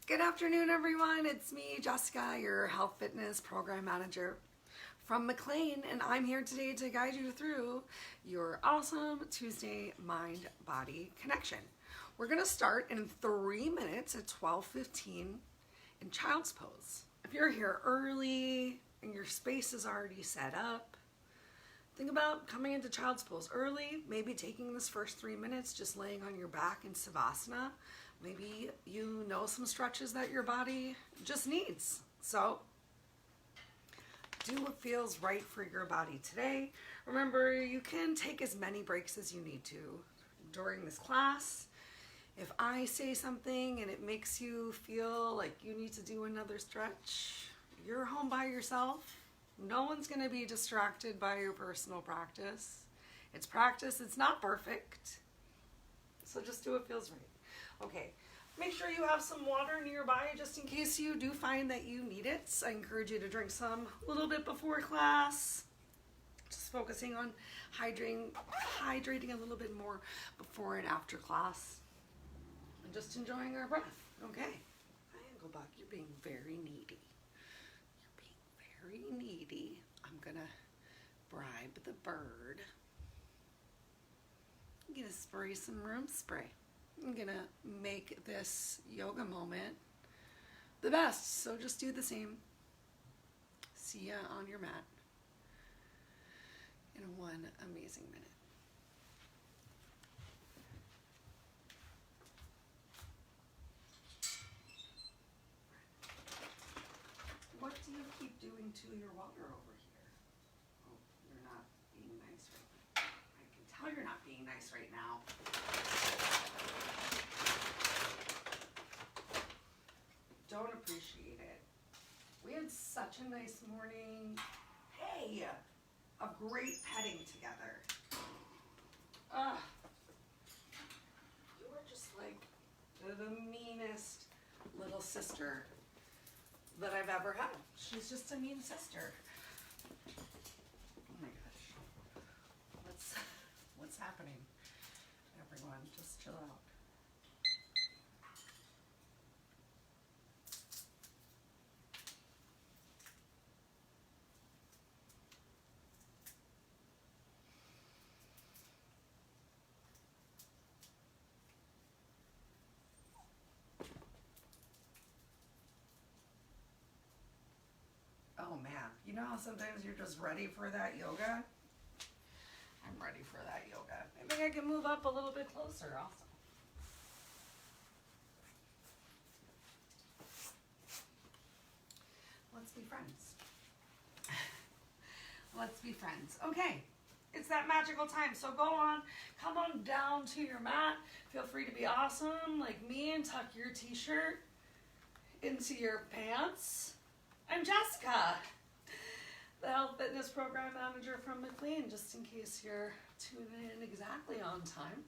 Good afternoon, everyone. It's me, Jessica, your health fitness program manager from McLean, and I'm here today to guide you through your awesome Tuesday mind-body connection. We're going to start in 3 minutes at 12:15 in child's pose. If you're here early and your space is already set up, think about coming into child's pose early, maybe taking this first 3 minutes just laying on your back in Savasana. Maybe you know some stretches that your body just needs. So do what feels right for your body today. Remember, you can take as many breaks as you need to during this class. If I say something and it makes you feel like you need to do another stretch, you're home by yourself. No one's going to be distracted by your personal practice. It's practice. It's not perfect. So just do what feels right. Okay, make sure you have some water nearby just in case you do find that you need it. I encourage you to drink some a little bit before class. Just focusing on hydrating a little bit more before and after class. And just enjoying our breath, okay? Buck, you're being very needy. You're being very needy. I'm gonna bribe the bird. I'm gonna spray some room spray. I'm gonna make this yoga moment the best, so just do the same. See ya on your mat in one amazing minute. What do you keep doing to your water over here? Oh, you're not being nice right now. I can tell you're not being nice right now. Don't appreciate it. We had such a nice morning. Hey, a great petting together. You are just like the meanest little sister that I've ever had. She's just a mean sister. Oh my gosh. What's happening? Everyone, just chill out. Oh man, you know how sometimes you're just ready for that yoga? I'm ready for that yoga. I think I can move up a little bit closer also. Let's be friends. Let's be friends. Okay, it's that magical time. So go on, come on down to your mat. Feel free to be awesome like me and tuck your t-shirt into your pants. I'm Jessica, the health fitness program manager from McLean, just in case you're tuning in exactly on time.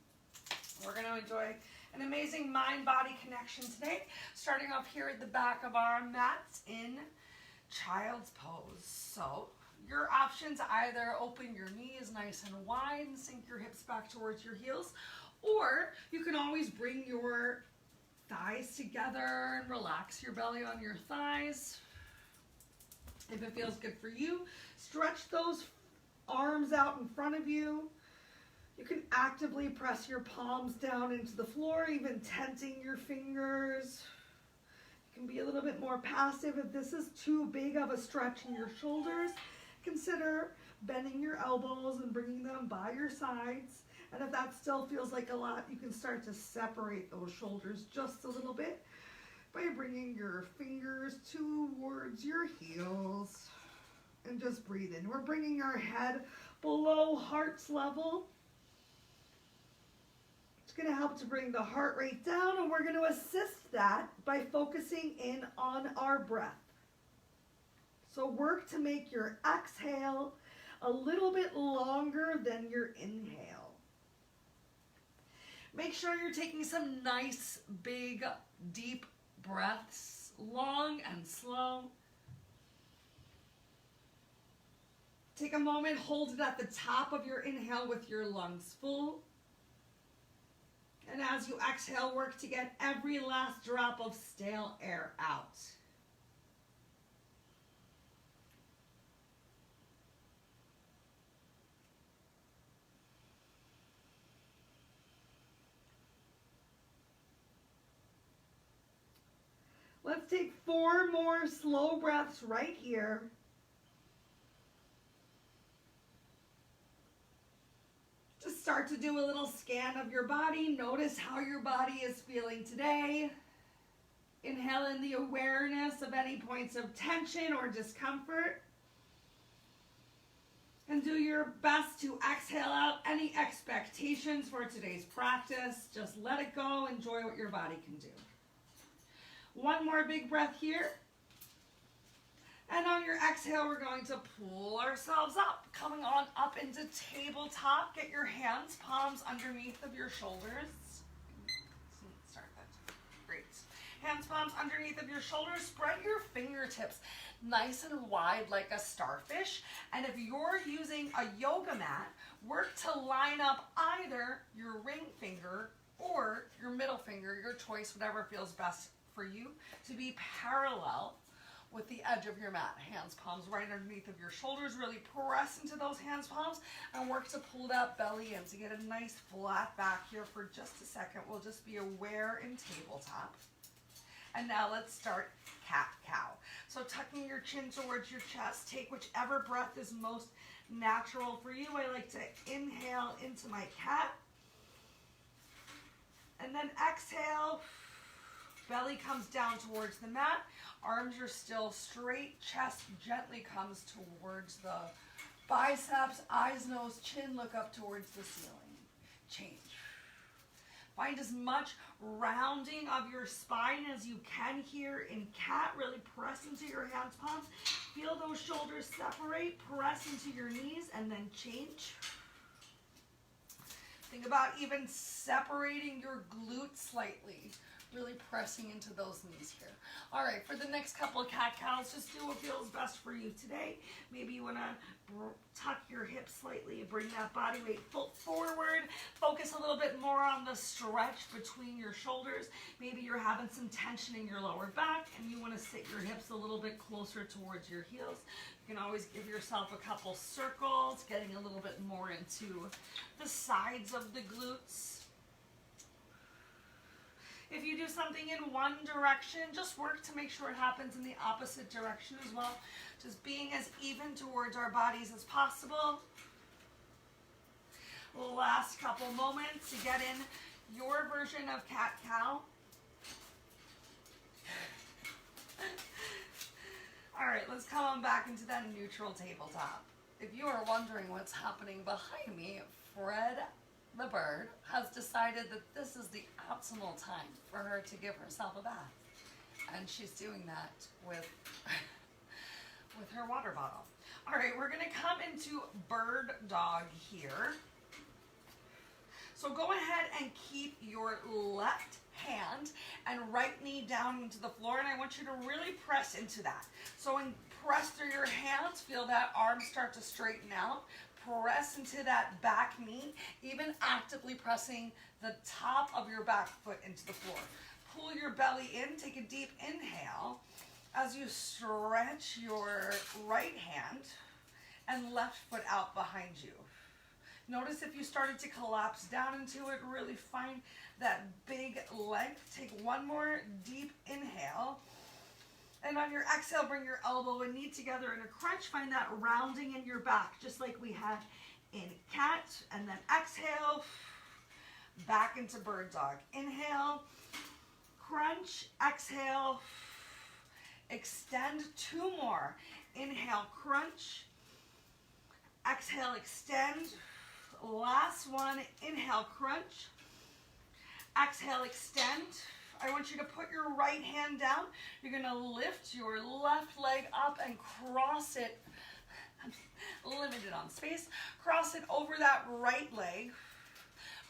We're going to enjoy an amazing mind-body connection today, starting off here at the back of our mats in child's pose. So your options, either open your knees nice and wide and sink your hips back towards your heels, or you can always bring your thighs together and relax your belly on your thighs. If it feels good for you, stretch those arms out in front of you. You can actively press your palms down into the floor, even tenting your fingers. You can be a little bit more passive. If this is too big of a stretch in your shoulders, consider bending your elbows and bringing them by your sides. And if that still feels like a lot, you can start to separate those shoulders just a little bit by bringing your fingers towards your heels and just breathe in. We're bringing our head below heart's level. It's going to help to bring the heart rate down, and we're going to assist that by focusing in on our breath. So work to make your exhale a little bit longer than your inhale. Make sure you're taking some nice, big, deep breaths, long and slow. Take a moment, hold it at the top of your inhale with your lungs full. And as you exhale, work to get every last drop of stale air out. Let's take 4 more slow breaths right here. Just start to do a little scan of your body. Notice how your body is feeling today. Inhale in the awareness of any points of tension or discomfort. And do your best to exhale out any expectations for today's practice. Just let it go. Enjoy what your body can do. One more big breath here. And on your exhale, we're going to pull ourselves up, coming on up into tabletop. Get your hands, palms underneath of your shoulders. Start that. Great. Hands, palms underneath of your shoulders. Spread your fingertips nice and wide like a starfish. And if you're using a yoga mat, work to line up either your ring finger or your middle finger, your choice, whatever feels best for you, to be parallel with the edge of your mat. Hands, palms right underneath of your shoulders. Really press into those hands, palms, and work to pull that belly in to get a nice flat back here for just a second. We'll just be aware in tabletop. And now let's start cat-cow. So tucking your chin towards your chest, take whichever breath is most natural for you. I like to inhale into my cat. And then exhale. Belly comes down towards the mat. Arms are still straight. Chest gently comes towards the biceps. Eyes, nose, chin look up towards the ceiling. Change. Find as much rounding of your spine as you can here in cat. Really press into your hands, palms. Feel those shoulders separate. Press into your knees and then change. Think about even separating your glutes slightly. Really pressing into those knees here. All right, for the next couple of cat-cows, just do what feels best for you today. Maybe you want to tuck your hips slightly, bring that body weight forward. Focus a little bit more on the stretch between your shoulders. Maybe you're having some tension in your lower back and you want to sit your hips a little bit closer towards your heels. You can always give yourself a couple circles, getting a little bit more into the sides of the glutes. If you do something in one direction, just work to make sure it happens in the opposite direction as well. Just being as even towards our bodies as possible. Last couple moments to get in your version of cat-cow. All right, let's come on back into that neutral tabletop. If you are wondering what's happening behind me, Fred the bird has decided that this is the optimal time for her to give herself a bath. And she's doing that with, with her water bottle. All right, we're gonna come into bird dog here. So go ahead and keep your left hand and right knee down into the floor, and I want you to really press into that. So press through your hands, feel that arm start to straighten out. Press into that back knee, even actively pressing the top of your back foot into the floor. Pull your belly in, take a deep inhale as you stretch your right hand and left foot out behind you. Notice if you started to collapse down into it, really find that big length. Take one more deep inhale. And on your exhale, bring your elbow and knee together in a crunch. Find that rounding in your back, just like we had in cat. And then exhale, back into bird dog. Inhale, crunch, exhale, extend. 2 more. Inhale, crunch, exhale, extend. Last one, inhale, crunch, exhale, extend. I want you to put your right hand down. You're gonna lift your left leg up and cross it. I'm limited on space. Cross it over that right leg.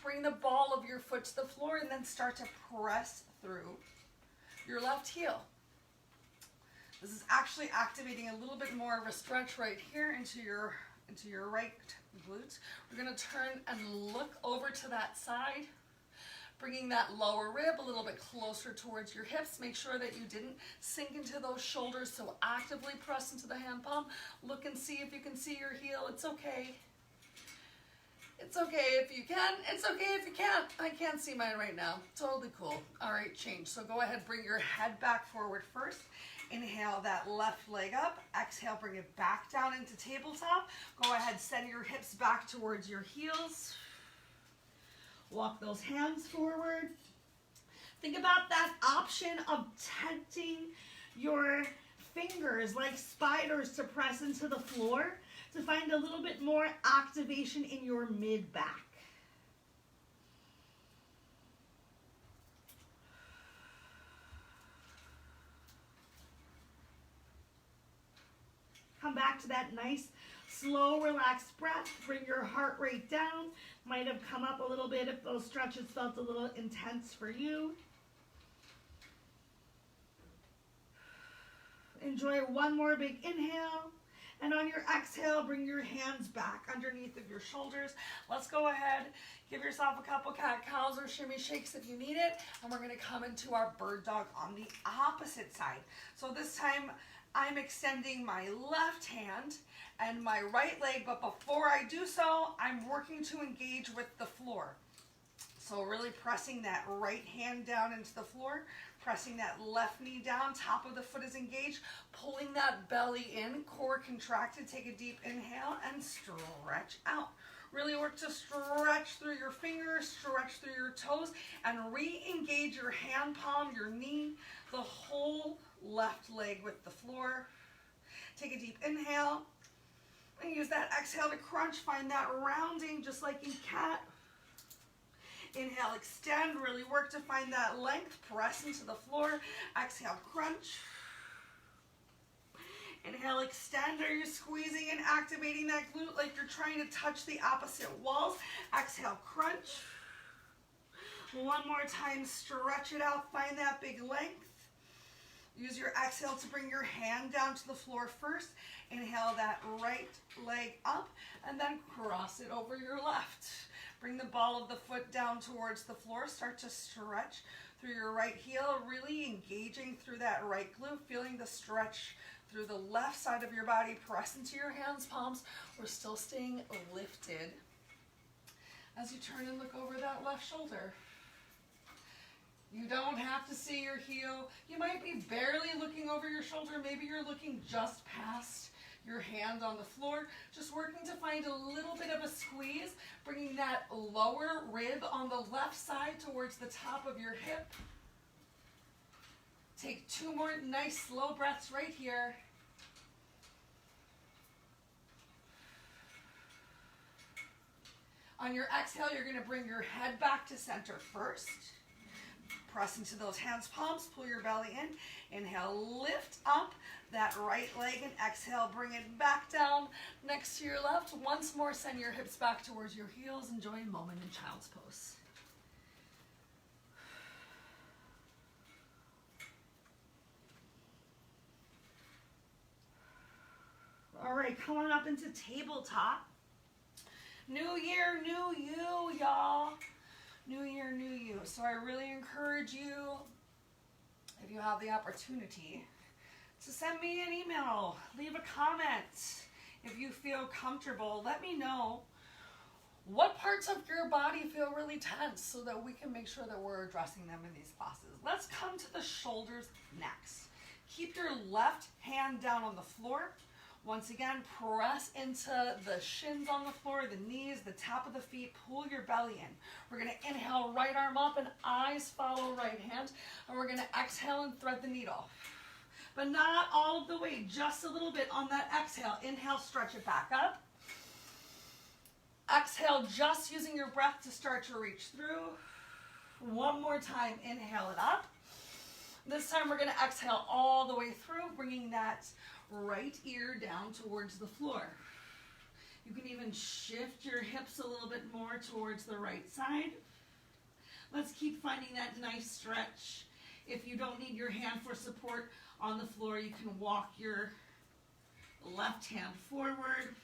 Bring the ball of your foot to the floor and then start to press through your left heel. This is actually activating a little bit more of a stretch right here into your right glute. We're gonna turn and look over to that side. Bringing that lower rib a little bit closer towards your hips. Make sure that you didn't sink into those shoulders, so actively press into the hand palm. Look and see if you can see your heel. It's okay. It's okay if you can. It's okay if you can't. I can't see mine right now. Totally cool. All right, change. So go ahead, bring your head back forward first. Inhale that left leg up. Exhale, bring it back down into tabletop. Go ahead, send your hips back towards your heels. Walk those hands forward. Think about that option of tenting your fingers like spiders to press into the floor to find a little bit more activation in your mid-back. Come back to that nice, slow, relaxed breath. Bring your heart rate down. Might have come up a little bit if those stretches felt a little intense for you. Enjoy one more big inhale. And on your exhale, bring your hands back underneath of your shoulders. Let's go ahead, give yourself a couple cat-cows or shimmy shakes if you need it. And we're gonna come into our bird dog on the opposite side. So this time, I'm extending my left hand and my right leg, but before I do so, I'm working to engage with the floor. So really pressing that right hand down into the floor, pressing that left knee down, top of the foot is engaged, pulling that belly in, core contracted, take a deep inhale and stretch out. Really work to stretch through your fingers, stretch through your toes, and re-engage your hand palm, your knee, the whole left leg with the floor. Take a deep inhale and use that exhale to crunch. Find that rounding just like in cat. Inhale, extend, really work to find that length. Press into the floor. Exhale, crunch. Inhale, extend. Are you squeezing and activating that glute like you're trying to touch the opposite walls? Exhale, crunch. One more time, stretch it out. Find that big length. Use your exhale to bring your hand down to the floor first. Inhale that right leg up and then cross it over your left. Bring the ball of the foot down towards the floor. Start to stretch through your right heel, really engaging through that right glute, feeling the stretch through the left side of your body. Press into your hands, palms. We're still staying lifted. As you turn and look over that left shoulder. You don't have to see your heel. You might be barely looking over your shoulder. Maybe you're looking just past your hand on the floor. Just working to find a little bit of a squeeze, bringing that lower rib on the left side towards the top of your hip. Take two more nice slow breaths right here. On your exhale, you're going to bring your head back to center first. Press into those hands, palms, pull your belly in. Inhale, lift up that right leg and exhale, bring it back down next to your left. Once more, send your hips back towards your heels. Enjoy a moment in child's pose. All right, come on up into tabletop. New year, new you, y'all. New year, new you. So I really encourage you, if you have the opportunity, to send me an email, leave a comment. If you feel comfortable, let me know what parts of your body feel really tense so that we can make sure that we're addressing them in these classes. Let's come to the shoulders next. Keep your left hand down on the floor. Once again, press into the shins on the floor, the knees, the top of the feet. Pull your belly in. We're going to inhale, right arm up, and eyes follow right hand. And we're going to exhale and thread the needle. But not all of the way, just a little bit on that exhale. Inhale, stretch it back up. Exhale, just using your breath to start to reach through. One more time, inhale it up. This time we're going to exhale all the way through, bringing that right ear down towards the floor. You can even shift your hips a little bit more towards the right side. Let's keep finding that nice stretch. If you don't need your hand for support on the floor, you can walk your left hand forward,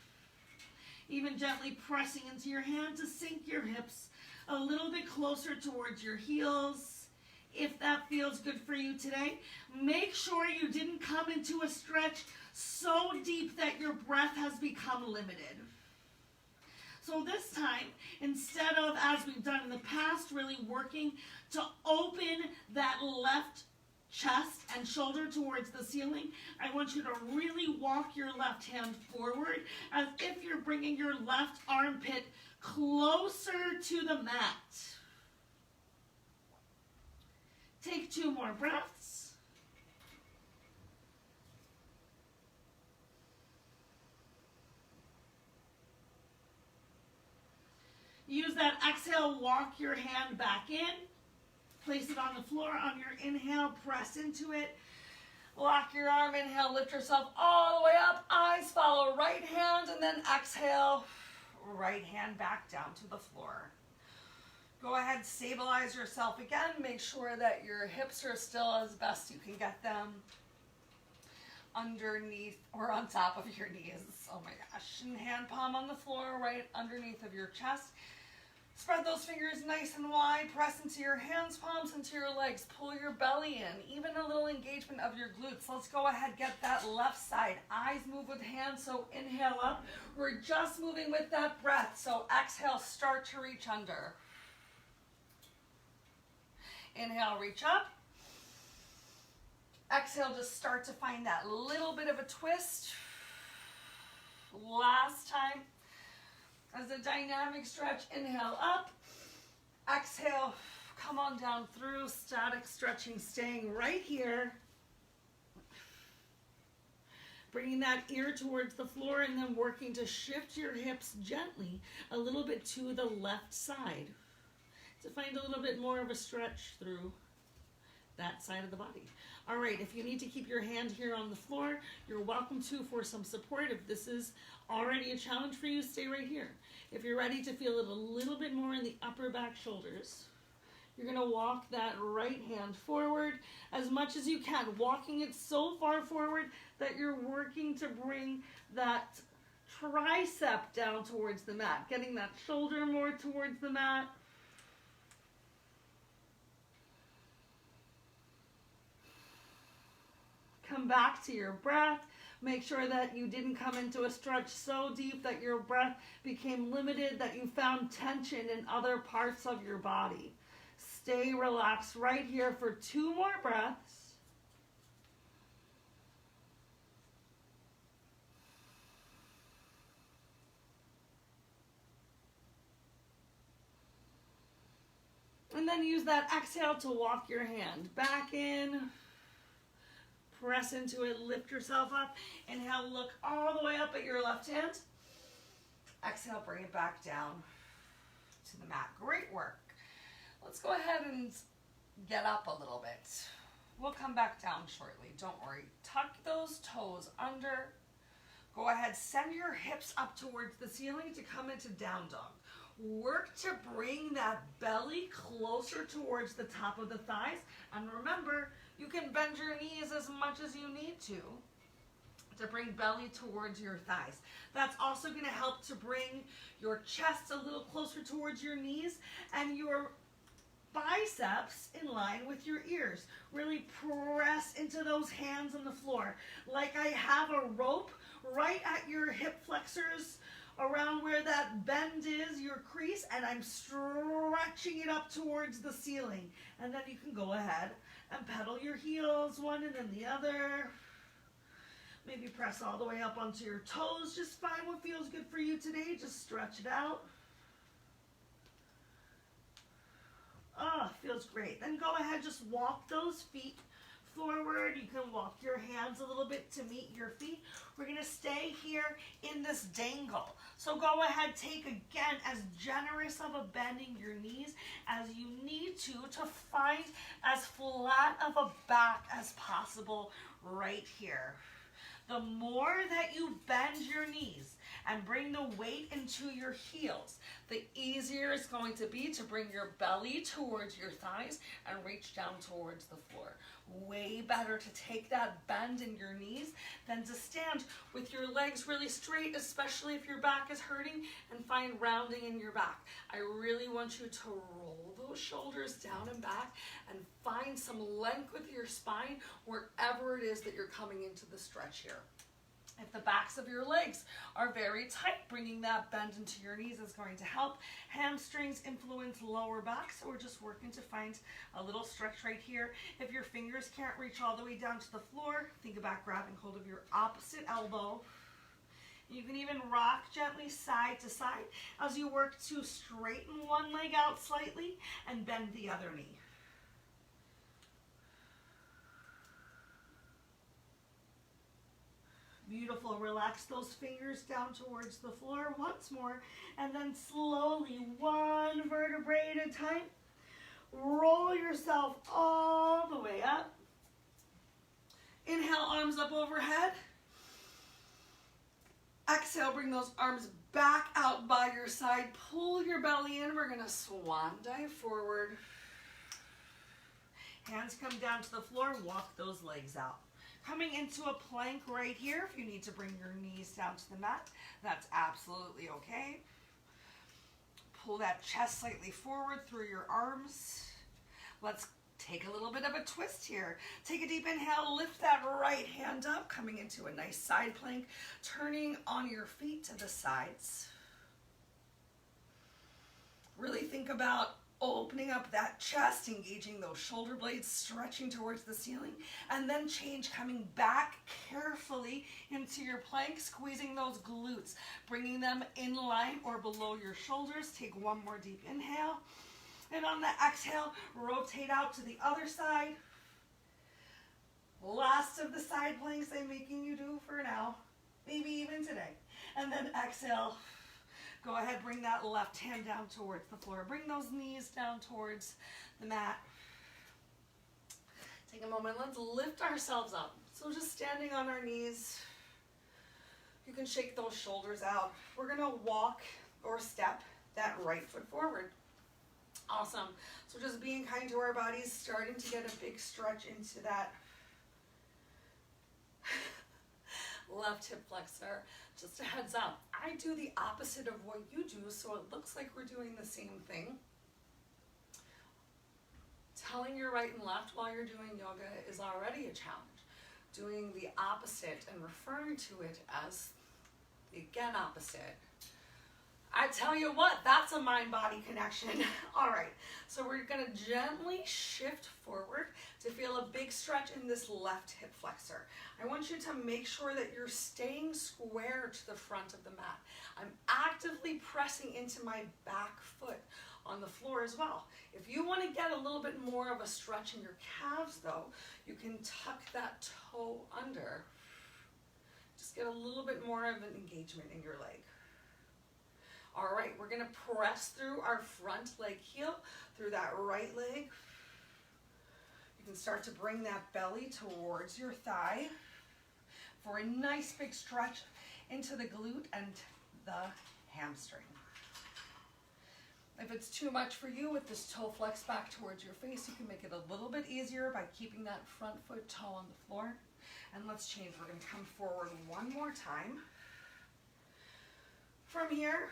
even gently pressing into your hand to sink your hips a little bit closer towards your heels. If that feels good for you today, make sure you didn't come into a stretch so deep that your breath has become limited. So this time, instead of, as we've done in the past, really working to open that left chest and shoulder towards the ceiling, I want you to really walk your left hand forward as if you're bringing your left armpit closer to the mat. Take 2 more breaths. Use that exhale, walk your hand back in. Place it on the floor on your inhale, press into it. Lock your arm, inhale, lift yourself all the way up. Eyes follow right hand, and then exhale, right hand back down to the floor. Go ahead, stabilize yourself again. Make sure that your hips are still as best you can get them underneath or on top of your knees. Oh my gosh. And hand palm on the floor right underneath of your chest. Spread those fingers nice and wide. Press into your hands, palms into your legs. Pull your belly in. Even a little engagement of your glutes. Let's go ahead, get that left side. Eyes move with hands, so inhale up. We're just moving with that breath. So exhale, start to reach under. Inhale, reach up. Exhale, just start to find that little bit of a twist. Last time. As a dynamic stretch, inhale up. Exhale, come on down through. Static stretching, staying right here. Bringing that ear towards the floor and then working to shift your hips gently a little bit to the left side to find a little bit more of a stretch through that side of the body. All right, if you need to keep your hand here on the floor, you're welcome to for some support. If this is already a challenge for you, stay right here. If you're ready to feel it a little bit more in the upper back shoulders, you're gonna walk that right hand forward as much as you can, walking it so far forward that you're working to bring that tricep down towards the mat, getting that shoulder more towards the mat. Come back to your breath. Make sure that you didn't come into a stretch so deep that your breath became limited, that you found tension in other parts of your body. Stay relaxed right here for 2 more breaths. And then use that exhale to walk your hand back in. Press into it, lift yourself up. Inhale, look all the way up at your left hand. Exhale, bring it back down to the mat. Great work. Let's go ahead and get up a little bit. We'll come back down shortly, don't worry. Tuck those toes under. Go ahead, send your hips up towards the ceiling to come into down dog. Work to bring that belly closer towards the top of the thighs. And remember, you can bend your knees as much as you need to bring belly towards your thighs. That's also going to help to bring your chest a little closer towards your knees and your biceps in line with your ears. Really press into those hands on the floor. Like I have a rope right at your hip flexors, around where that bend is, your crease, and I'm stretching it up towards the ceiling. And then you can go ahead and pedal your heels, one and then the other. Maybe press all the way up onto your toes. Just find what feels good for you today. Just stretch it out. Oh, feels great. Then go ahead, just walk those feet forward. You can walk your hands a little bit to meet your feet. We're going to stay here in this dangle. So go ahead, take again as generous of a bending your knees as you need to find as flat of a back as possible right here. The more that you bend your knees, and bring the weight into your heels. The easier it's going to be to bring your belly towards your thighs and reach down towards the floor. Way better to take that bend in your knees than to stand with your legs really straight, especially if your back is hurting, and find rounding in your back. I really want you to roll those shoulders down and back and find some length with your spine wherever it is that you're coming into the stretch here. If the backs of your legs are very tight, bringing that bend into your knees is going to help. Hamstrings influence lower back, so we're just working to find a little stretch right here. If your fingers can't reach all the way down to the floor, think about grabbing hold of your opposite elbow. You can even rock gently side to side as you work to straighten one leg out slightly and bend the other knee. Beautiful. Relax those fingers down towards the floor once more, and then slowly, one vertebrae at a time, roll yourself all the way up. Inhale, arms up overhead. Exhale, bring those arms back out by your side. Pull your belly in. We're going to swan dive forward. Hands come down to the floor. Walk those legs out. Coming into a plank right here. If you need to bring your knees down to the mat, that's absolutely okay. Pull that chest slightly forward through your arms. Let's take a little bit of a twist here. Take a deep inhale, lift that right hand up, coming into a nice side plank, turning on your feet to the sides. Really think about opening up that chest, engaging those shoulder blades, stretching towards the ceiling, and then change, coming back carefully into your plank, squeezing those glutes, bringing them in line or below your shoulders. Take one more deep inhale, and on the exhale, rotate out to the other side. Last of the side planks I'm making you do for now, maybe even today. And then exhale. Go ahead, bring that left hand down towards the floor. Bring those knees down towards the mat. Take a moment, let's lift ourselves up. So just standing on our knees, you can shake those shoulders out. We're gonna walk or step that right foot forward. Awesome. So just being kind to our bodies, starting to get a big stretch into that left hip flexor. Just a heads up, I do the opposite of what you do, so it looks like we're doing the same thing. Telling your right and left while you're doing yoga is already a challenge. Doing the opposite and referring to it as the again opposite, I tell you what, that's a mind-body connection. All right, so we're gonna gently shift forward to feel a big stretch in this left hip flexor. I want you to make sure that you're staying square to the front of the mat. I'm actively pressing into my back foot on the floor as well. If you want to get a little bit more of a stretch in your calves though, you can tuck that toe under. Just get a little bit more of an engagement in your leg. All right, we're gonna press through our front leg heel, through that right leg. You can start to bring that belly towards your thigh for a nice big stretch into the glute and the hamstring. If it's too much for you with this toe flex back towards your face, you can make it a little bit easier by keeping that front foot toe on the floor. And let's change, we're gonna come forward one more time. From here,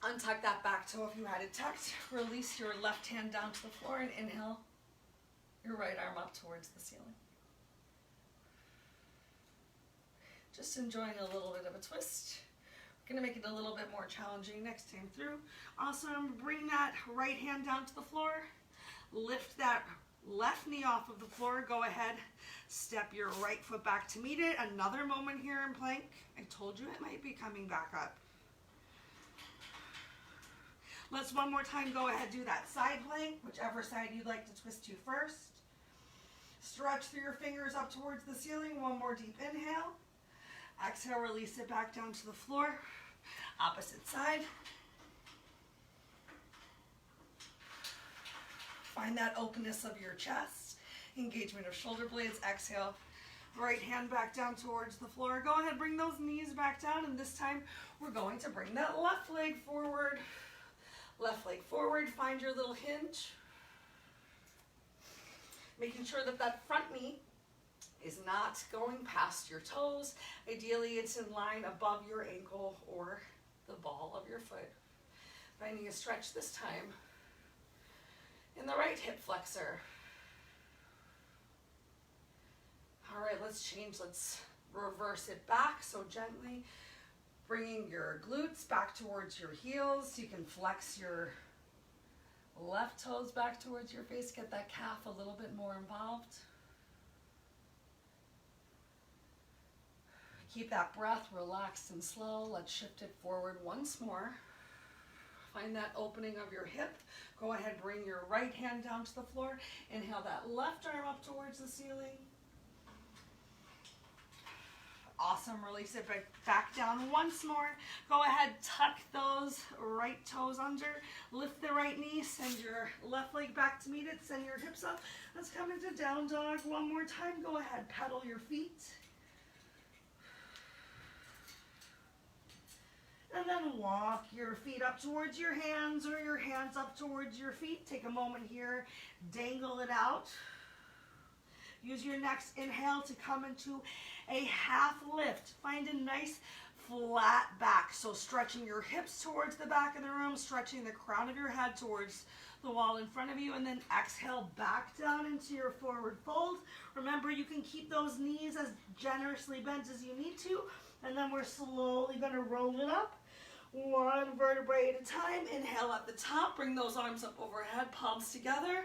untuck that back toe if you had it tucked. Release your left hand down to the floor and inhale your right arm up towards the ceiling. Just enjoying a little bit of a twist. We're gonna make it a little bit more challenging next time through. Awesome, bring that right hand down to the floor. Lift that left knee off of the floor. Go ahead, step your right foot back to meet it. Another moment here in plank. I told you it might be coming back up. Let's one more time go ahead, do that side plank, whichever side you'd like to twist to first. Stretch through your fingers up towards the ceiling. One more deep inhale. Exhale, release it back down to the floor. Opposite side. Find that openness of your chest. Engagement of shoulder blades. Exhale, Right hand back down towards the floor. Go ahead, bring those knees back down, and this time we're going to bring that left leg forward. Left leg forward, find your little hinge. Making sure that that front knee is not going past your toes. Ideally, it's in line above your ankle or the ball of your foot. Finding a stretch this time in the right hip flexor. All right, let's change. Let's reverse it back. So gently bringing your glutes back towards your heels. You can flex your left toes back towards your face. Get that calf a little bit more involved. Keep that breath relaxed and slow. Let's shift it forward once more. Find that opening of your hip. Go ahead, bring your right hand down to the floor. Inhale that left arm up towards the ceiling. Awesome, release it back down once more. Go ahead, tuck those right toes under. Lift the right knee, send your left leg back to meet it. Send your hips up. Let's come into down dog one more time. Go ahead, pedal your feet. And then walk your feet up towards your hands or your hands up towards your feet. Take a moment here, dangle it out. Use your next inhale to come into a half lift. Find a nice flat back. So stretching your hips towards the back of the room, stretching the crown of your head towards the wall in front of you, and then exhale back down into your forward fold. Remember, you can keep those knees as generously bent as you need to, and then we're slowly going to roll it up. One vertebrae at a time. Inhale at the top, bring those arms up overhead, palms together.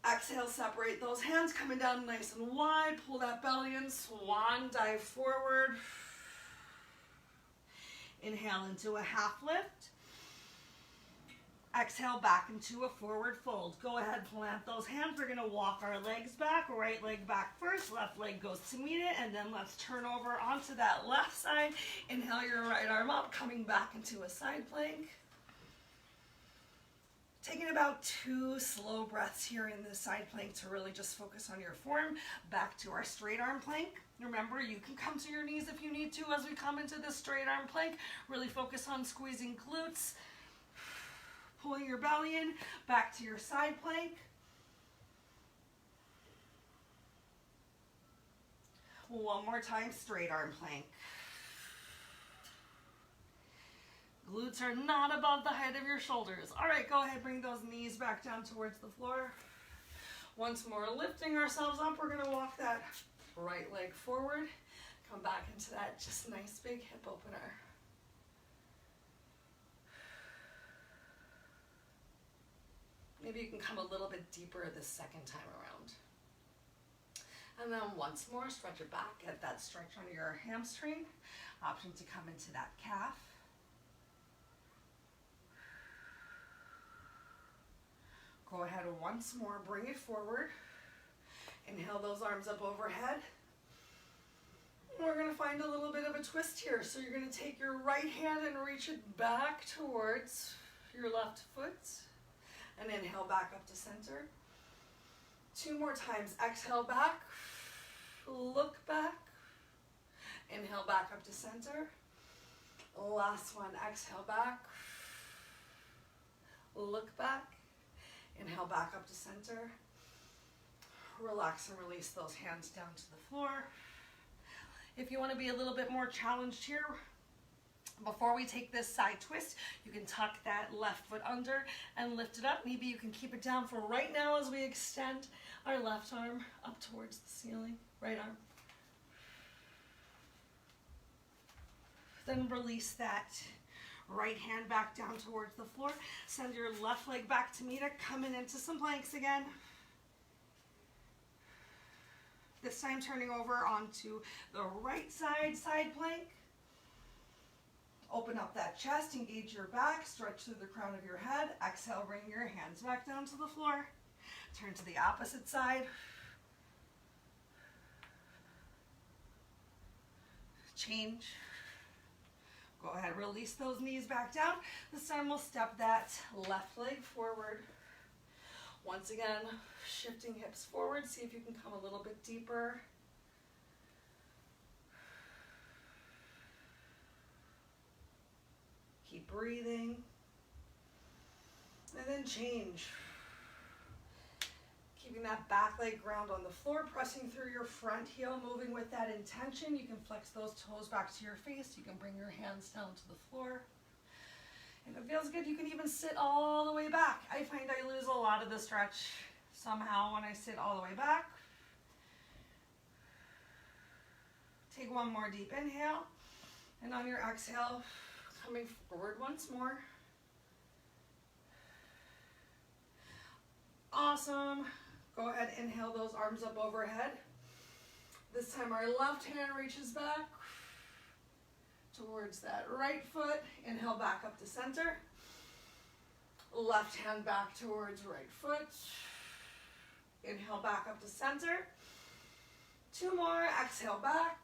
Exhale, separate those hands, coming down nice and wide. Pull that belly in, swan dive forward. Inhale into a half lift. Exhale back into a forward fold. Go ahead, plant those hands. We're gonna walk our legs back. Right leg back first, left leg goes to meet it, and then let's turn over onto that left side. Inhale your right arm up, coming back into a side plank. Taking about 2 slow breaths here in this side plank to really just focus on your form. Back to our straight arm plank. Remember, you can come to your knees if you need to as we come into this straight arm plank. Really focus on squeezing glutes. Pulling your belly in, back to your side plank. One more time, straight arm plank. Glutes are not above the height of your shoulders. All right, go ahead, bring those knees back down towards the floor. Once more, lifting ourselves up, we're gonna walk that right leg forward. Come back into that just nice big hip opener. Maybe you can come a little bit deeper this second time around. And then once more, stretch it back. Get that stretch on your hamstring. Option to come into that calf. Go ahead once more, bring it forward. Inhale those arms up overhead. We're gonna find a little bit of a twist here. So you're gonna take your right hand and reach it back towards your left foot. And inhale back up to center. 2 more times. Exhale back. Look back. Inhale back up to center. Last one. Exhale back. Look back. Inhale back up to center. Relax and release those hands down to the floor. If you want to be a little bit more challenged here, before we take this side twist, you can tuck that left foot under and lift it up. Maybe you can keep it down for right now as we extend our left arm up towards the ceiling, right arm. Then release that right hand back down towards the floor. Send your left leg back to meet it, coming into some planks again. This time turning over onto the right side, side plank. Open up that chest, engage your back, stretch through the crown of your head. Exhale, bring your hands back down to the floor. Turn to the opposite side. Change. Go ahead, release those knees back down. This time we'll step that left leg forward. Once again, shifting hips forward. See if you can come a little bit deeper. breathing. And then change. Keeping that back leg ground on the floor, pressing through your front heel, moving with that intention. You can flex those toes back to your face. You can bring your hands down to the floor. If it feels good, you can even sit all the way back. I find I lose a lot of the stretch somehow when I sit all the way back. Take one more deep inhale. And on your exhale, coming forward once more. Awesome. Go ahead, inhale those arms up overhead. This time our left hand reaches back towards that right foot. Inhale back up to center. Left hand back towards right foot. Inhale back up to center. Two more. Exhale back.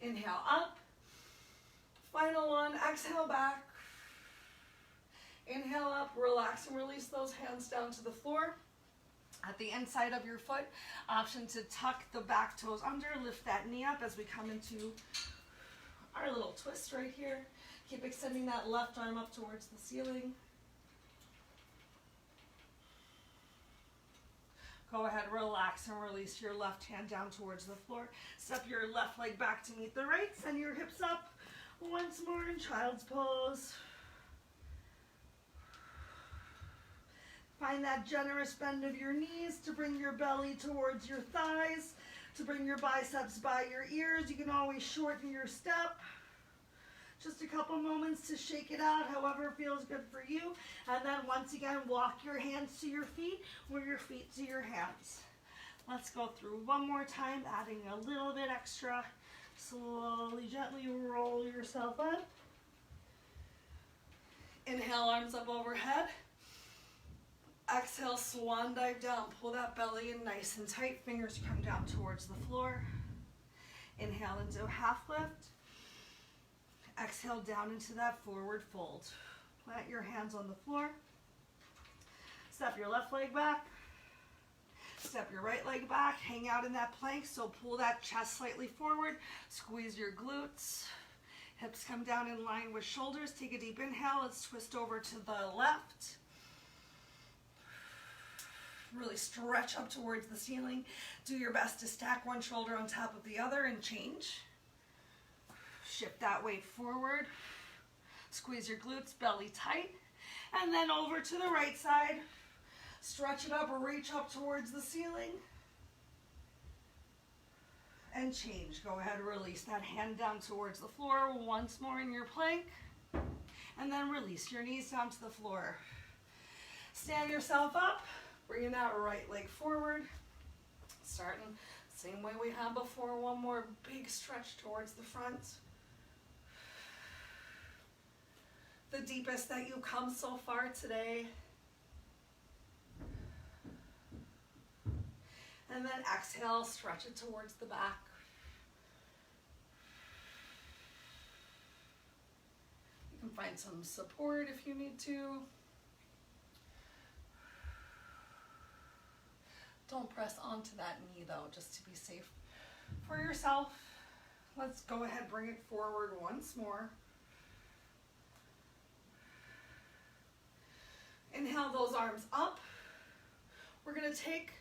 Inhale up. Final one. Exhale back. Inhale up. Relax and release those hands down to the floor. At the inside of your foot, option to tuck the back toes under, lift that knee up as we come into our little twist right here. Keep extending that left arm up towards the ceiling. Go ahead, relax and release your left hand down towards the floor. Step your left leg back to meet the right, send your hips up. Once more in child's pose. Find that generous bend of your knees to bring your belly towards your thighs, to bring your biceps by your ears. You can always shorten your step. Just a couple moments to shake it out, however feels good for you. And then once again, walk your hands to your feet or your feet to your hands. Let's go through one more time, adding a little bit extra. Slowly, gently roll yourself up. Inhale, arms up overhead. Exhale, swan dive down. Pull that belly in nice and tight. Fingers come down towards the floor. Inhale into a half lift. Exhale down into that forward fold. Plant your hands on the floor. Step your left leg back. Step your right leg back. Hang out in that plank. So pull that chest slightly forward. Squeeze your glutes. Hips come down in line with shoulders. Take a deep inhale. Let's twist over to the left. Really stretch up towards the ceiling. Do your best to stack one shoulder on top of the other and change. Shift that weight forward. Squeeze your glutes, belly tight. And then over to the right side. Stretch it up or reach up towards the ceiling. And change. Go ahead, release that hand down towards the floor once more in your plank. And then release your knees down to the floor. Stand yourself up. Bringing that right leg forward. Starting same way we had before. One more big stretch towards the front. The deepest that you come so far today. And then exhale, stretch it towards the back. You can find some support if you need to. Don't press onto that knee though, just to be safe for yourself. Let's go ahead, bring it forward once more. Inhale those arms up. We're gonna take,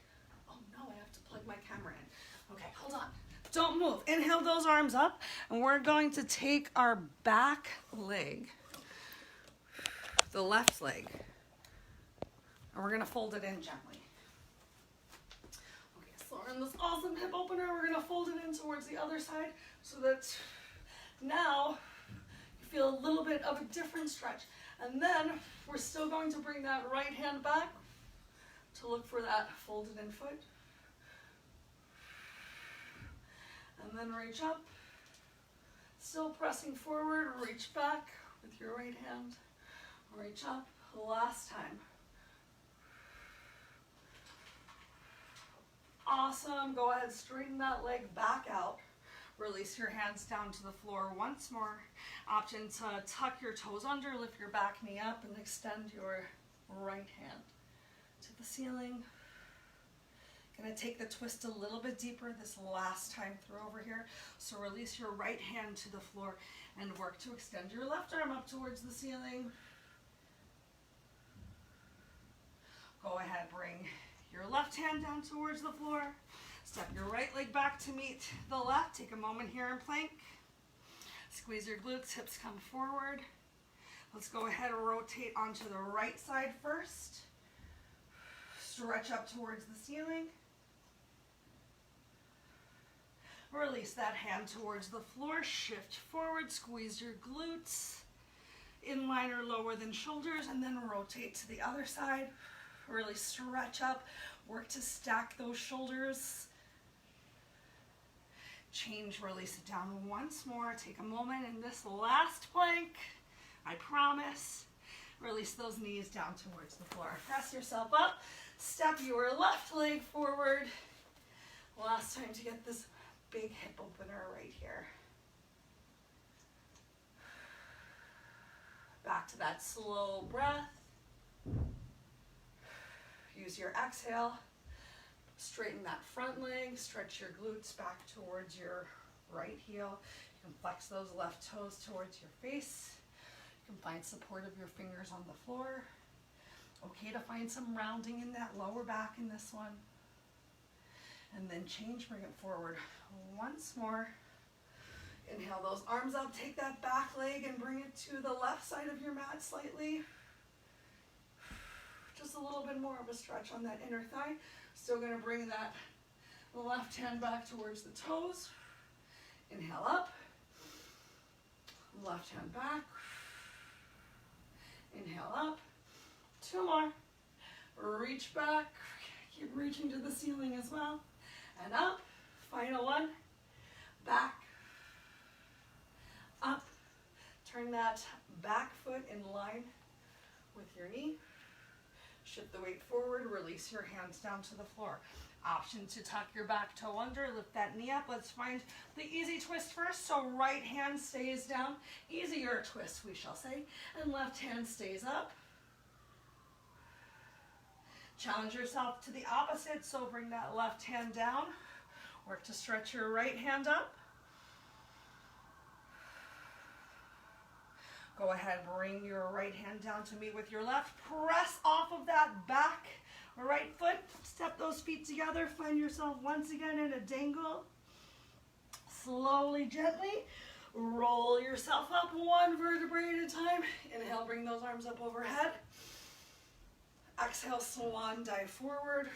oh no, I have to plug my camera in. Okay, hold on. Don't move. Inhale those arms up, and we're going to take our back leg, the left leg, and we're gonna fold it in gently. And this awesome hip opener, we're gonna fold it in towards the other side so that now you feel a little bit of a different stretch. And then we're still going to bring that right hand back to look for that folded in foot. And then reach up, still pressing forward, reach back with your right hand, reach up, last time. Awesome. Go ahead, straighten that leg back out. Release your hands down to the floor once more. Option to tuck your toes under, lift your back knee up, and extend your right hand to the ceiling. Gonna take the twist a little bit deeper this last time through over here. So release your right hand to the floor and work to extend your left arm up towards the ceiling. Go ahead, bring your left hand down towards the floor. Step your right leg back to meet the left. Take a moment here in plank. Squeeze your glutes, hips come forward. Let's go ahead and rotate onto the right side first. Stretch up towards the ceiling. Release that hand towards the floor. Shift forward, squeeze your glutes. Inline or lower than shoulders, and then rotate to the other side. Really stretch up. Work to stack those shoulders. Change, release it down once more. Take a moment in this last plank. I promise. Release those knees down towards the floor. Press yourself up. Step your left leg forward. Last time to get this big hip opener right here. Back to that slow breath. Use your exhale. Straighten that front leg. Stretch your glutes back towards your right heel. You can flex those left toes towards your face. You can find support of your fingers on the floor. Okay to find some rounding in that lower back in this one. And then change, bring it forward once more. Inhale those arms up, take that back leg and bring it to the left side of your mat slightly. Just a little bit more of a stretch on that inner thigh. Still gonna bring that left hand back towards the toes. Inhale up, left hand back. Inhale up, 2 more. Reach back, keep reaching to the ceiling as well. And up, final one, back, up. Turn that back foot in line with your knee. Shift the weight forward, release your hands down to the floor. Option to tuck your back toe under, lift that knee up. Let's find the easy twist first. So right hand stays down, easier twist we shall say, and left hand stays up. Challenge yourself to the opposite, so bring that left hand down. Work to stretch your right hand up. Go ahead, bring your right hand down to meet with your left. Press off of that back right foot. Step those feet together. Find yourself once again in a dangle. Slowly, gently, roll yourself up 1 vertebrae at a time. Inhale, bring those arms up overhead. Exhale, swan dive forward.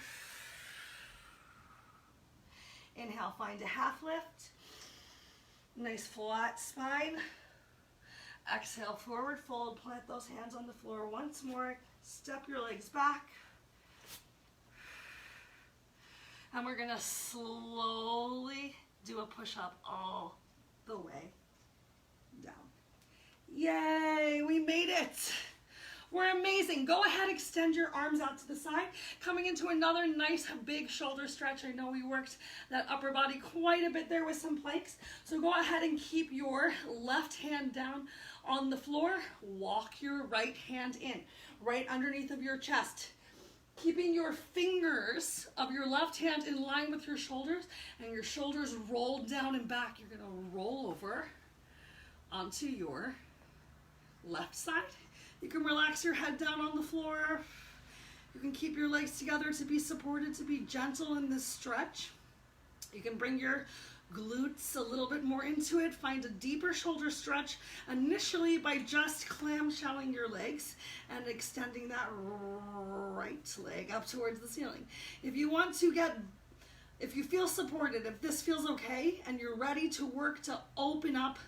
Inhale, find a half lift. Nice flat spine. Exhale, forward fold, plant those hands on the floor once more. Step your legs back. And we're gonna slowly do a push-up all the way down. Yay, we made it. We're amazing. Go ahead, extend your arms out to the side. Coming into another nice big shoulder stretch. I know we worked that upper body quite a bit there with some planks. So go ahead and keep your left hand down on the floor. Walk your right hand in, right underneath of your chest. Keeping your fingers of your left hand in line with your shoulders and your shoulders rolled down and back. You're gonna roll over onto your left side. You can relax your head down on the floor. You can keep your legs together to be supported, to be gentle in this stretch. You can bring your glutes a little bit more into it. Find a deeper shoulder stretch initially by just clamshelling your legs and extending that right leg up towards the ceiling. If you want to if you feel supported, if this feels okay and you're ready to work to open up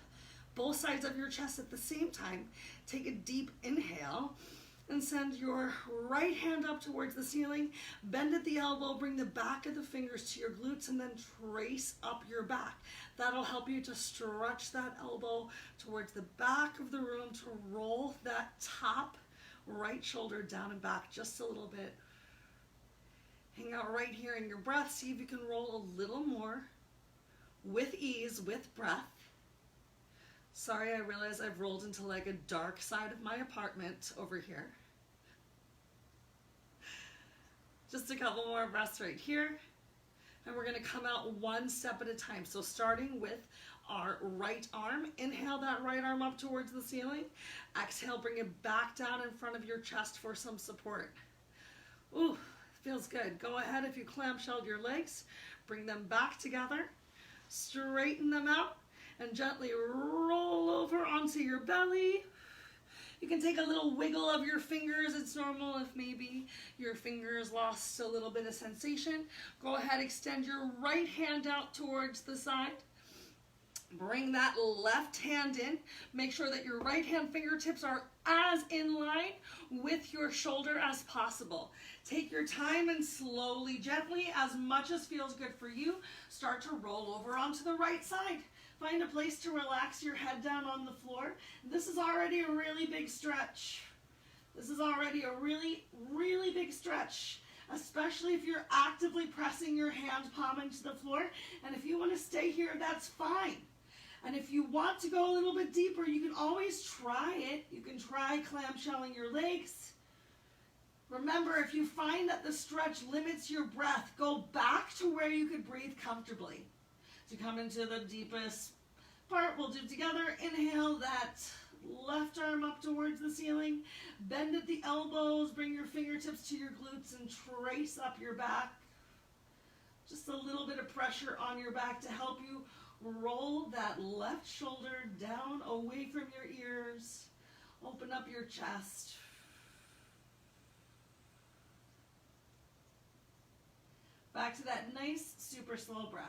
both sides of your chest at the same time, take a deep inhale and send your right hand up towards the ceiling. Bend at the elbow, bring the back of the fingers to your glutes, and then trace up your back. That'll help you to stretch that elbow towards the back of the room to roll that top right shoulder down and back just a little bit. Hang out right here in your breath. See if you can roll a little more with ease, with breath. Sorry, I realize I've rolled into like a dark side of my apartment over here. Just a couple more breaths right here. And we're going to come out one step at a time. So starting with our right arm, inhale that right arm up towards the ceiling. Exhale, bring it back down in front of your chest for some support. Ooh, feels good. Go ahead, if you clamshelled your legs, bring them back together, straighten them out, and gently roll over onto your belly. You can take a little wiggle of your fingers. It's normal if maybe your fingers lost a little bit of sensation. Go ahead, extend your right hand out towards the side. Bring that left hand in. Make sure that your right hand fingertips are as in line with your shoulder as possible. Take your time and slowly, gently, as much as feels good for you, start to roll over onto the right side. Find a place to relax your head down on the floor. This is already a really big stretch. This is already a really, really big stretch, especially if you're actively pressing your hand palm into the floor. And if you want to stay here, that's fine. And if you want to go a little bit deeper, you can always try it. You can try clamshelling your legs. Remember, if you find that the stretch limits your breath, go back to where you could breathe comfortably. To come into the deepest part, we'll do together. Inhale that left arm up towards the ceiling. Bend at the elbows. Bring your fingertips to your glutes and trace up your back. Just a little bit of pressure on your back to help you roll that left shoulder down away from your ears. Open up your chest. Back to that nice, super slow breath.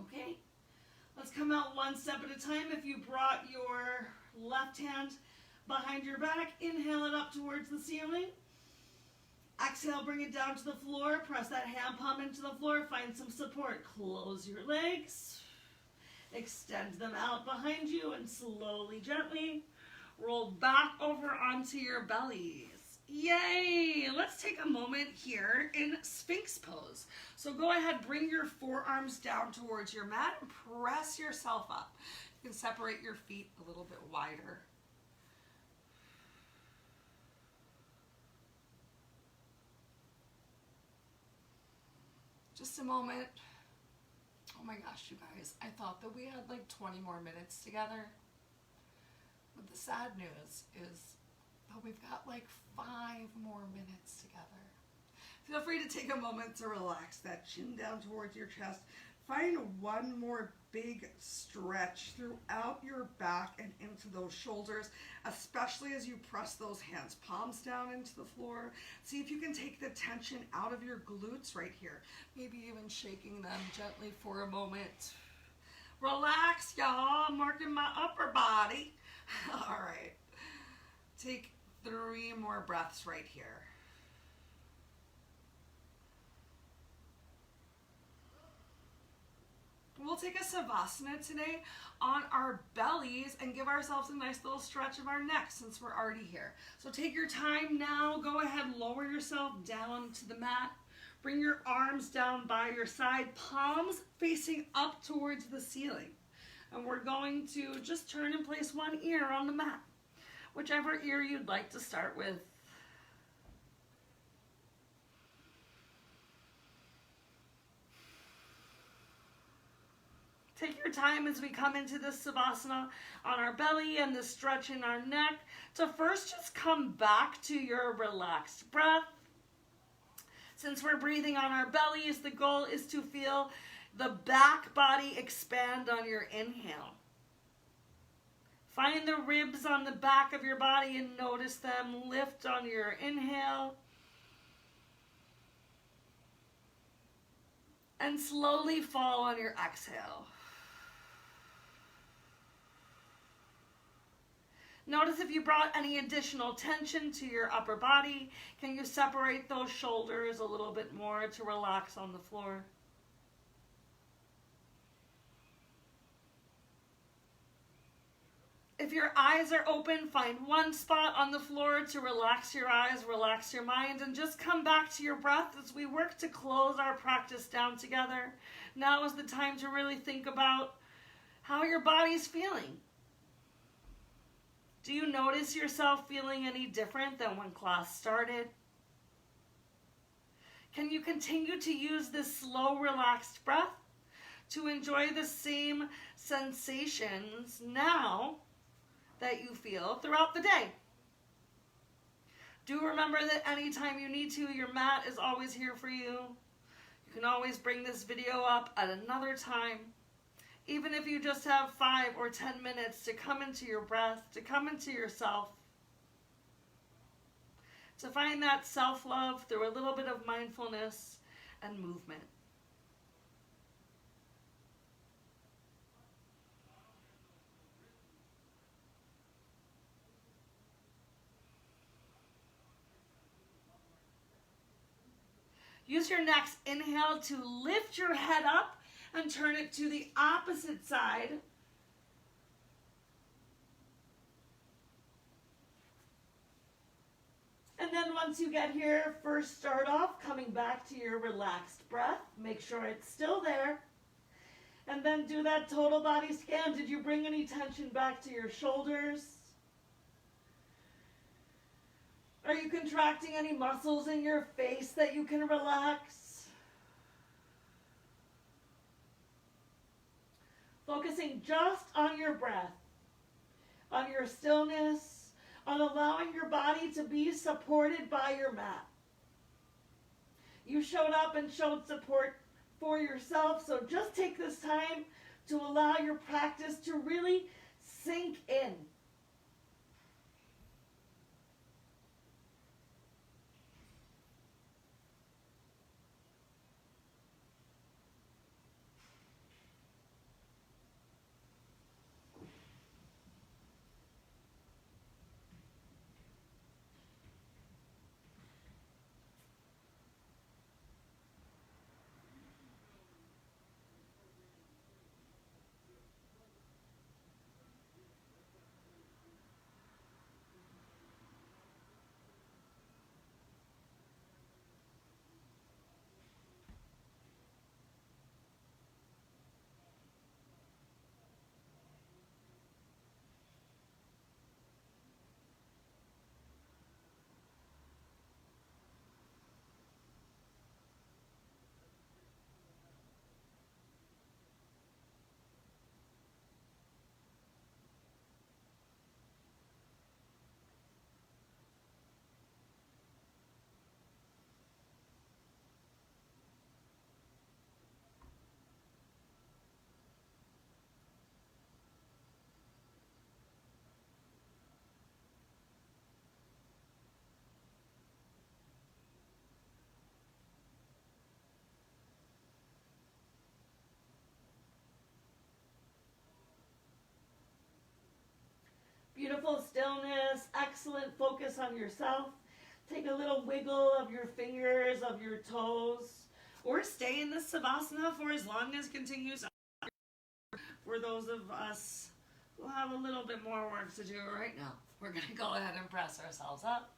Okay, let's come out one step at a time. If you brought your left hand behind your back, inhale it up towards the ceiling. Exhale, bring it down to the floor. Press that hand palm into the floor. Find some support. Close your legs. Extend them out behind you and slowly, gently roll back over onto your bellies. Yay! Let's take a moment here in Sphinx pose. So go ahead, bring your forearms down towards your mat and press yourself up. You can separate your feet a little bit wider. Just a moment. Oh my gosh, you guys, I thought that we had like 20 more minutes together. But the sad news is that we've got like 5 more minutes together. Feel free to take a moment to relax that chin down towards your chest. Find one more big stretch throughout your back and into those shoulders, especially as you press those hands, palms down into the floor. See if you can take the tension out of your glutes right here. Maybe even shaking them gently for a moment. Relax, y'all. I'm working my upper body. All right. Take 3 more breaths right here. We'll take a Savasana today on our bellies and give ourselves a nice little stretch of our neck since we're already here. So take your time now. Go ahead, lower yourself down to the mat. Bring your arms down by your side, palms facing up towards the ceiling. And we're going to just turn and place one ear on the mat, whichever ear you'd like to start with. Take your time as we come into this Savasana on our belly and the stretch in our neck to first just come back to your relaxed breath. Since we're breathing on our bellies, the goal is to feel the back body expand on your inhale. Find the ribs on the back of your body and notice them lift on your inhale. And slowly fall on your exhale. Notice if you brought any additional tension to your upper body. Can you separate those shoulders a little bit more to relax on the floor? If your eyes are open, find one spot on the floor to relax your eyes, relax your mind, and just come back to your breath as we work to close our practice down together. Now is the time to really think about how your body's feeling. Do you notice yourself feeling any different than when class started? Can you continue to use this slow, relaxed breath to enjoy the same sensations now that you feel throughout the day? Do remember that anytime you need to, your mat is always here for you. You can always bring this video up at another time. Even if you just have 5 or 10 minutes to come into your breath, to come into yourself, to find that self-love through a little bit of mindfulness and movement. Use your next inhale to lift your head up and turn it to the opposite side. And then once you get here, first start off coming back to your relaxed breath. Make sure it's still there. And then do that total body scan. Did you bring any tension back to your shoulders? Are you contracting any muscles in your face that you can relax? Focusing just on your breath, on your stillness, on allowing your body to be supported by your mat. You showed up and showed support for yourself, so just take this time to allow your practice to really sink in. Beautiful stillness, excellent focus on yourself. Take a little wiggle of your fingers, of your toes, or stay in this Savasana for as long as it continues. For those of us who have a little bit more work to do right now, we're going to go ahead and press ourselves up.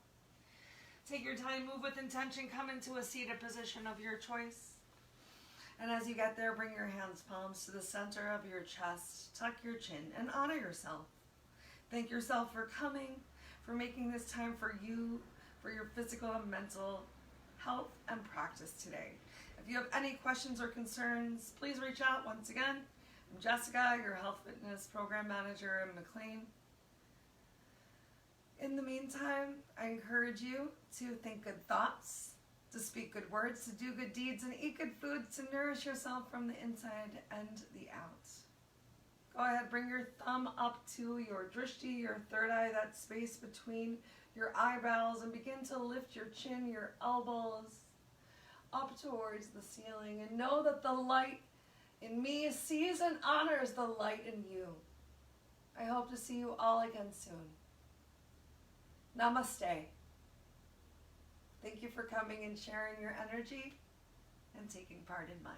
Take your time, move with intention, come into a seated position of your choice. And as you get there, bring your hands palms to the center of your chest, tuck your chin, and honor yourself. Thank yourself for coming, for making this time for you, for your physical and mental health and practice today. If you have any questions or concerns, please reach out. Once again, I'm Jessica, your health fitness program manager in McLean. In the meantime, I encourage you to think good thoughts, to speak good words, to do good deeds, and eat good food to nourish yourself from the inside and the out. Go ahead, bring your thumb up to your drishti, your third eye, that space between your eyebrows, and begin to lift your chin, your elbows up towards the ceiling. And know that the light in me sees and honors the light in you. I hope to see you all again soon. Namaste. Thank you for coming and sharing your energy and taking part in mine.